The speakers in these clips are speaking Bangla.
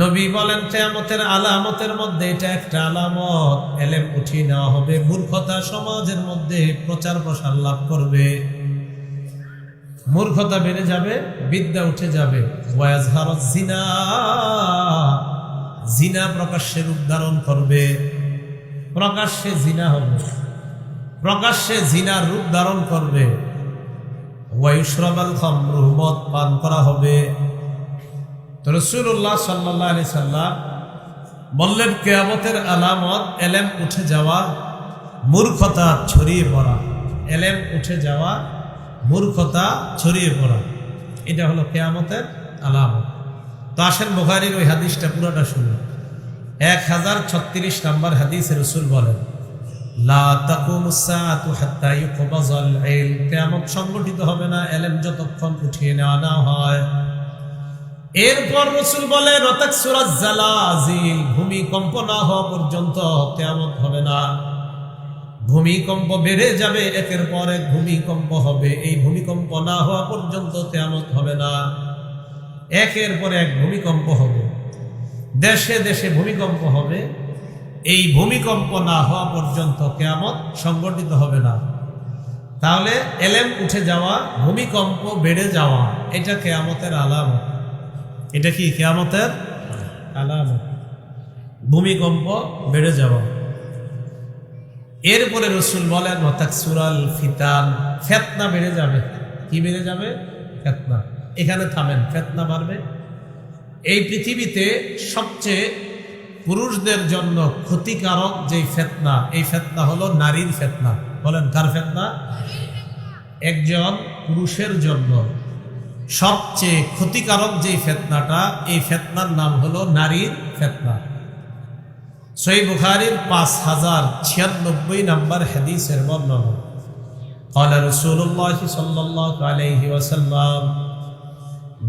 নবী বলেন কিয়ামতের আলামতের মধ্যে এটা একটা আলামত, এলেম উঠিয়ে নেওয়া হবে, মূর্খতা সমাজের মধ্যে প্রচার প্রসার লাভ করবে, মূর্খতা বেড়ে যাবে, বিদ্যা উঠে যাবে। ওয়াজহারুজ জিনা, জিনা প্রকাশ্যে রূপ ধারণ করবে, প্রকাশ্যে জিনা হবে, প্রকাশ্যে জিনার রূপ ধারণ করবে। ওয়ায়ুশরাবাল খামরু, মদ পান করা হবে। তো রাসূলুল্লাহ সাল্লাল্লাহু আলাইহি সাল্লাম বললেন কিয়ামতের আলামত এলেম উঠে যাওয়া, মূর্খতা ছড়িয়ে পড়া। এলেম উঠে যাওয়া, মূর্খতা ছড়িয়ে পড়া, এটা হলো কিয়ামতের আলামত। তো আসেন বুখারীর ওই হাদিসটা পুরোটা শুনুন। 1036 নম্বর হাদিসে রাসূল বলেন, লা তাকুমুস সাআতু হাত্তা ইউকবাযাল ইলম, কিয়ামত সংগঠিত হবে না এলেম যতক্ষণ উঠিয়ে নেওয়া না হয়। এরপর রাসূল বলেন ওয়াতাকসুরাজ জালাজিল, ভূমিকম্প না হওয়া পর্যন্ত কিয়ামত হবে না। ভূমিকম্প বেড়ে যাবে, একের পর এক ভূমিকম্প হবে, এই ভূমিকম্প না হওয়া পর্যন্ত কিয়ামত হবে না। একের পর এক ভূমিকম্প হবে, দেশে দেশে ভূমিকম্প হবে, এই ভূমিকম্প না হওয়া পর্যন্ত কিয়ামত সংগঠিত হবে না। তাহলে এলেম উঠে যাওয়া, ভূমিকম্প বেড়ে যাওয়া, এটা কিয়ামতের আলামত। এটা কি কিয়ামতের আলামত? ভূমিকম্প বেড়ে যাওয়া। এরপরে রাসূল বলেন ওয়াতাকসুরাল ফিতান, ফিতনা বেড়ে যাবে। কি বেড়ে যাবে? ফিতনা। এখানে থামেন, ফিতনা বাড়বে। এই পৃথিবীতে সবচেয়ে পুরুষদের জন্য ক্ষতিকারক যে ফিতনা, এই ফিতনা হলো নারীর ফিতনা। বলেন কার ফিতনা? একজন পুরুষের জন্য সবচেয়ে ক্ষতিকারক যে ফিতনাটা, এই ফিতনার নাম হলো নারীর ফিতনা। সহিহ বুখারীর 5096 নম্বর হাদিসের বর্ণনা। ক্বালা রাসূলুল্লাহ সাল্লাল্লাহু আলাইহি ওয়াসাল্লাম,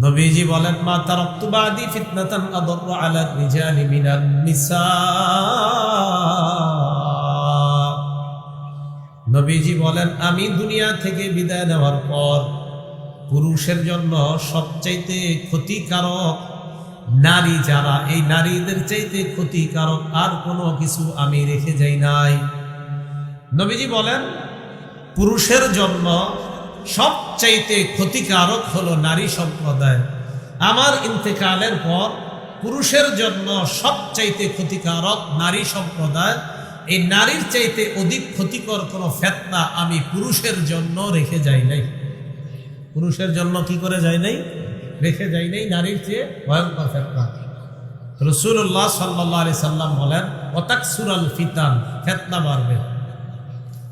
নবীজি বলেন, মা তারাকতু বাদি ফিতনাতান আদাররু আলা রিজালি মিনান নিসা। নবীজি বলেন, আমি দুনিয়া থেকে বিদায় নেওয়ার পর পুরুষের জন্য সবচাইতে ক্ষতিকারক নারী যারা, এই নারীদের চাইতে ক্ষতিকারক আর কোনো কিছু আমি রেখে যাই নাই। নবীজি বলেন, পুরুষের জন্য সবচাইতে ক্ষতিকারক হলো নারী সম্প্রদায়। আমার ইন্তেকালের পর পুরুষের জন্য সবচাইতে ক্ষতিকারক নারী সম্প্রদায়। এই নারীর চাইতে অধিক ক্ষতিকর কোনো ফিতনা আমি পুরুষের জন্য রেখে যাই নাই। পুরুষের জন্য কি করে যাই নাই? রেখে যাই নাই নারীর চেয়ে ভয়ঙ্কর ফিতনা। রাসূলুল্লাহ সাল্লাল্লাহু আলাইহি সাল্লাম বলেন ওয়াতাকসুরাল ফিতান, ফিতনা বাড়বে।